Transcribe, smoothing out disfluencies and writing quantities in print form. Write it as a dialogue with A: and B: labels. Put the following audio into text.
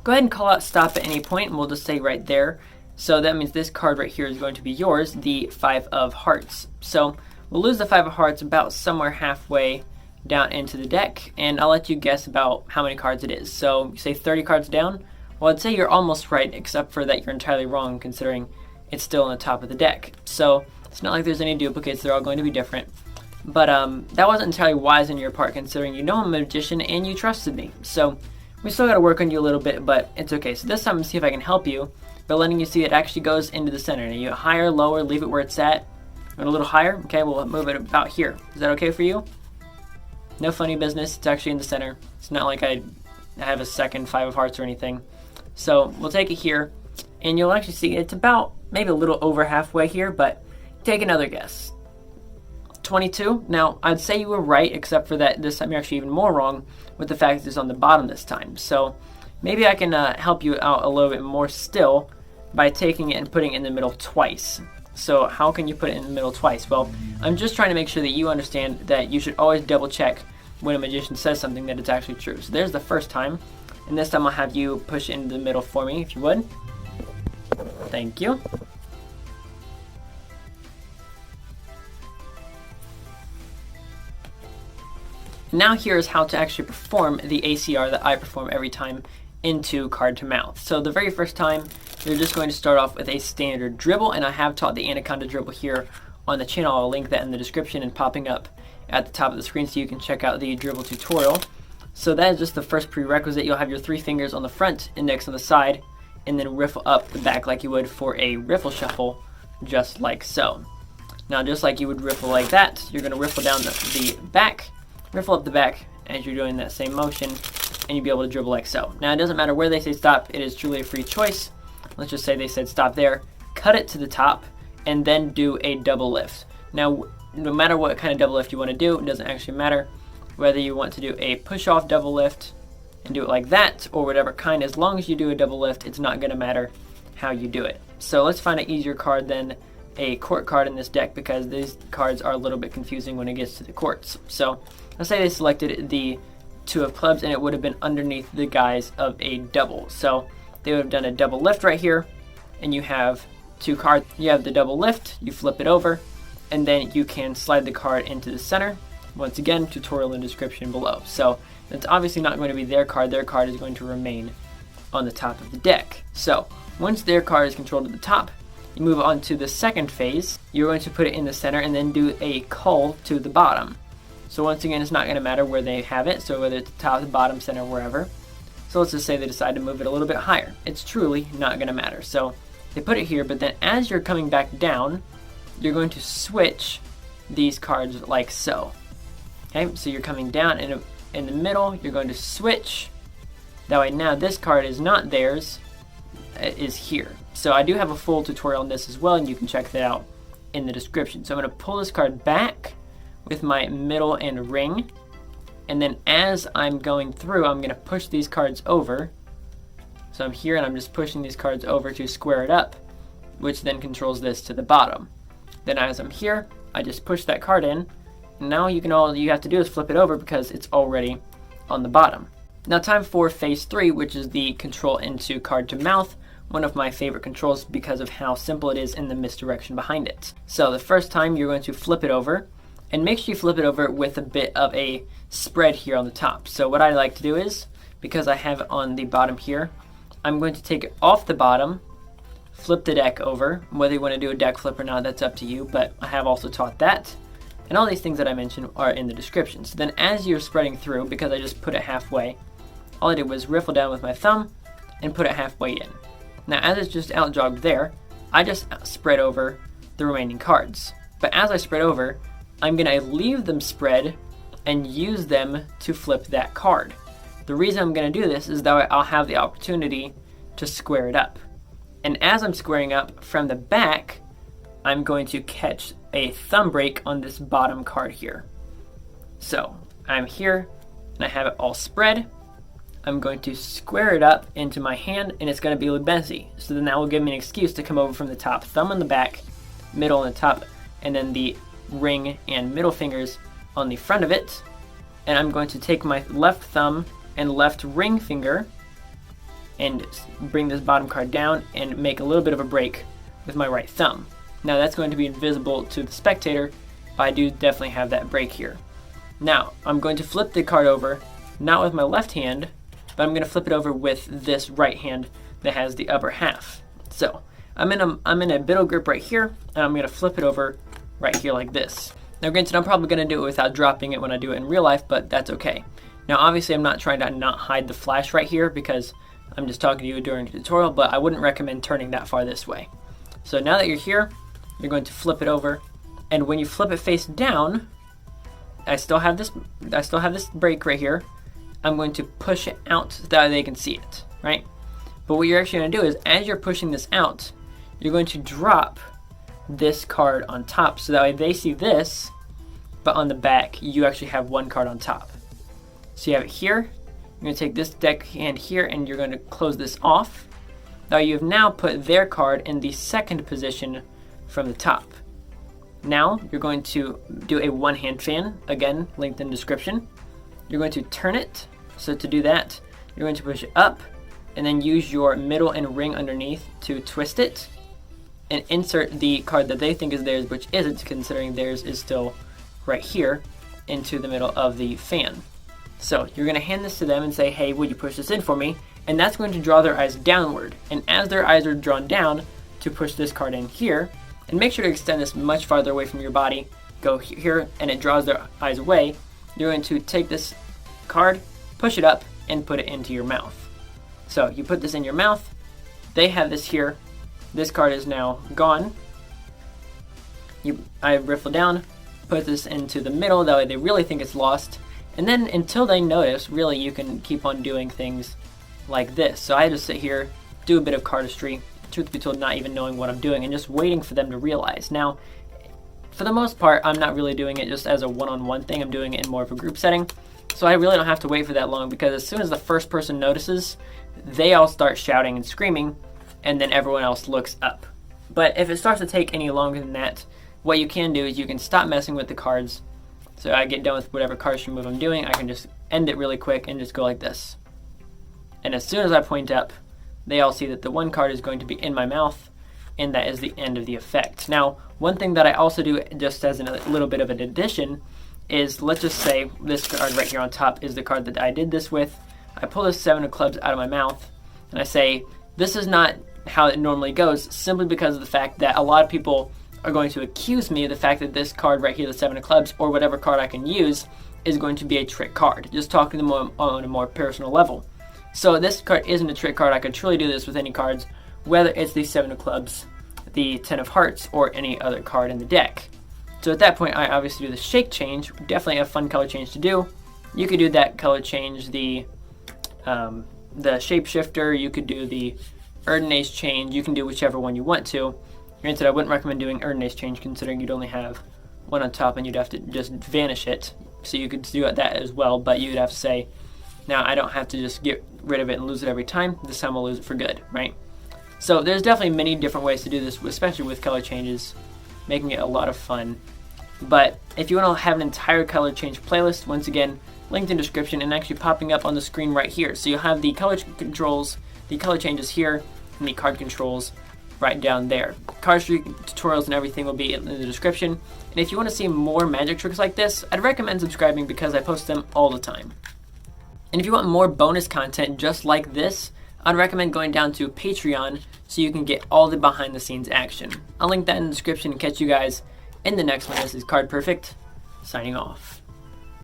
A: go ahead and call out stop at any point, and we'll just say right there. So that means this card right here is going to be yours, the 5 of hearts. So we'll lose the 5 of hearts about somewhere halfway down into the deck, and I'll let you guess about how many cards it is. So you say 30 cards down. Well, I'd say you're almost right, except for that you're entirely wrong, considering it's still on the top of the deck. So it's not like there's any duplicates, they're all going to be different. But that wasn't entirely wise on your part, considering you know I'm a magician and you trusted me. So we still got to work on you a little bit, but it's okay. So this time I'm going to see if I can help you by letting you see it actually goes into the center. Now you higher, lower, leave it where it's at. Go a little higher. Okay, we'll move it about here. Is that okay for you? No funny business. It's actually in the center. It's not like I have a second 5 of hearts or anything. So we'll take it here, and you'll actually see it's about maybe a little over halfway here, but take another guess. 22. Now, I'd say you were right, except for that this time you're actually even more wrong with the fact that it's on the bottom this time. So maybe I can help you out a little bit more still by taking it and putting it in the middle twice. So how can you put it in the middle twice? Well, I'm just trying to make sure that you understand that you should always double check when a magician says something that it's actually true. So there's the first time, and this time I'll have you push it into the middle for me, if you would. Thank you. Now here's how to actually perform the ACR that I perform every time into card to mouth. So the very first time, you're just going to start off with a standard dribble, and I have taught the anaconda dribble here on the channel. I'll link that in the description and popping up at the top of the screen so you can check out the dribble tutorial. So that is just the first prerequisite. You'll have your 3 fingers on the front, index on the side, and then riffle up the back like you would for a riffle shuffle, just like so. Now just like you would riffle like that, you're going to riffle down the back, riffle up the back as you're doing that same motion, and you'll be able to dribble like so. Now it doesn't matter where they say stop, it is truly a free choice. Let's just say they said stop there, cut it to the top, and then do a double lift. Now no matter what kind of double lift you want to do, it doesn't actually matter whether you want to do a push off double lift and do it like that or whatever kind. As long as you do a double lift, it's not going to matter how you do it. So let's find an easier card than a court card in this deck, because these cards are a little bit confusing when it gets to the courts. So let's say they selected the 2 of clubs, and it would have been underneath the guise of a double. So they would have done a double lift right here, and you have 2 cards. You have the double lift, you flip it over, and then you can slide the card into the center. Once again, tutorial in the description below. So that's obviously not going to be their card. Their card is going to remain on the top of the deck. So once their card is controlled at the top, you move on to the second phase. You're going to put it in the center and then do a cull to the bottom. So once again, it's not going to matter where they have it, so whether it's the top, the bottom, center, wherever. So let's just say they decide to move it a little bit higher. It's truly not going to matter. So they put it here, but then as you're coming back down, you're going to switch these cards like so. Okay, so you're coming down in the middle, you're going to switch. That way now this card is not theirs, it is here. So I do have a full tutorial on this as well, and you can check that out in the description. So I'm going to pull this card back with my middle and ring, and then as I'm going through, I'm going to push these cards over. So I'm here and I'm just pushing these cards over to square it up, which then controls this to the bottom. Then as I'm here, I just push that card in. Now all you have to do is flip it over because it's already on the bottom. Now time for phase 3, which is the control into card to mouth, one of my favorite controls because of how simple it is and the misdirection behind it. So the first time you're going to flip it over, and make sure you flip it over with a bit of a spread here on the top. So what I like to do is, because I have it on the bottom here, I'm going to take it off the bottom, flip the deck over. Whether you want to do a deck flip or not, that's up to you, but I have also taught that. And all these things that I mentioned are in the description. So then as you're spreading through, because I just put it halfway, all I did was riffle down with my thumb and put it halfway in. Now as it's just out jogged there, I just spread over the remaining cards. But as I spread over, I'm going to leave them spread and use them to flip that card. The reason I'm going to do this is that I'll have the opportunity to square it up. And as I'm squaring up from the back, I'm going to catch a thumb break on this bottom card here. So I'm here and I have it all spread. I'm going to square it up into my hand, and it's going to be a little messy. So then that will give me an excuse to come over from the top, thumb on the back, middle on the top, and then the ring and middle fingers on the front of it. And I'm going to take my left thumb and left ring finger and bring this bottom card down and make a little bit of a break with my right thumb. Now that's going to be invisible to the spectator, but I do definitely have that break here. Now I'm going to flip the card over, not with my left hand, but I'm going to flip it over with this right hand that has the upper half. So I'm in a middle grip right here, and I'm going to flip it over right here like this. Now granted, I'm probably going to do it without dropping it when I do it in real life, but that's okay. Now obviously I'm not trying to not hide the flash right here because I'm just talking to you during the tutorial, but I wouldn't recommend turning that far this way. So now that you're here, you're going to flip it over, and when you flip it face down, I still have this break right here. I'm going to push it out so that they can see it, right? But what you're actually going to do is, as you're pushing this out, you're going to drop this card on top so that way they see this, but on the back you actually have one card on top. So you have it here. You're going to take this deck hand here and you're going to close this off. Now you have now put their card in the second position from the top. Now you're going to do a one-hand fan, again linked in description. You're going to turn it. So to do that, you're going to push it up and then use your middle and ring underneath to twist it and insert the card that they think is theirs, which isn't, considering theirs is still right here, into the middle of the fan. So you're going to hand this to them and say, hey, would you push this in for me? And that's going to draw their eyes downward. And as their eyes are drawn down, to push this card in here, and make sure to extend this much farther away from your body, go here, and it draws their eyes away. You're going to take this card, push it up, and put it into your mouth. So you put this in your mouth, they have this here, this card is now gone. I riffle down, put this into the middle, that way they really think it's lost. And then until they notice, really you can keep on doing things like this. So I just sit here, do a bit of cardistry, truth be told not even knowing what I'm doing and just waiting for them to realize. Now, for the most part, I'm not really doing it just as a one-on-one thing, I'm doing it in more of a group setting. So I really don't have to wait for that long, because as soon as the first person notices, they all start shouting and screaming, and then everyone else looks up. But if it starts to take any longer than that, what you can do is you can stop messing with the cards. So I get done with whatever cardistry move I'm doing, I can just end it really quick and just go like this. And as soon as I point up, they all see that the one card is going to be in my mouth, and that is the end of the effect. Now, one thing that I also do, just as a little bit of an addition, is let's just say this card right here on top is the card that I did this with. I pull this 7 of clubs out of my mouth, and I say, this is not how it normally goes, simply because of the fact that a lot of people are going to accuse me of the fact that this card right here, the 7 of clubs, or whatever card I can use, is going to be a trick card. Just talking to them on a more personal level. So this card isn't a trick card. I could truly do this with any cards, whether it's the 7 of clubs, the 10 of hearts, or any other card in the deck. So at that point, I obviously do the shake change. Definitely a fun color change to do. You could do that color change, the shapeshifter. You could do the Erdnace change. You can do whichever one you want to. Granted, I wouldn't recommend doing Erdnace change, considering you'd only have one on top and you'd have to just vanish it. So you could do that as well, but you'd have to say, now I don't have to just get rid of it and lose it every time. This time I'll lose it for good, right? So there's definitely many different ways to do this, especially with color changes, making it a lot of fun. But if you want to have an entire color change playlist, once again, linked in description and actually popping up on the screen right here. So you'll have the color controls, the color changes here, and the card controls right down there. Cardistry tutorials and everything will be in the description. And if you want to see more magic tricks like this, I'd recommend subscribing because I post them all the time. And if you want more bonus content just like this, I'd recommend going down to Patreon so you can get all the behind the scenes action. I'll link that in the description and catch you guys in the next one. This is Card Perfect, signing off.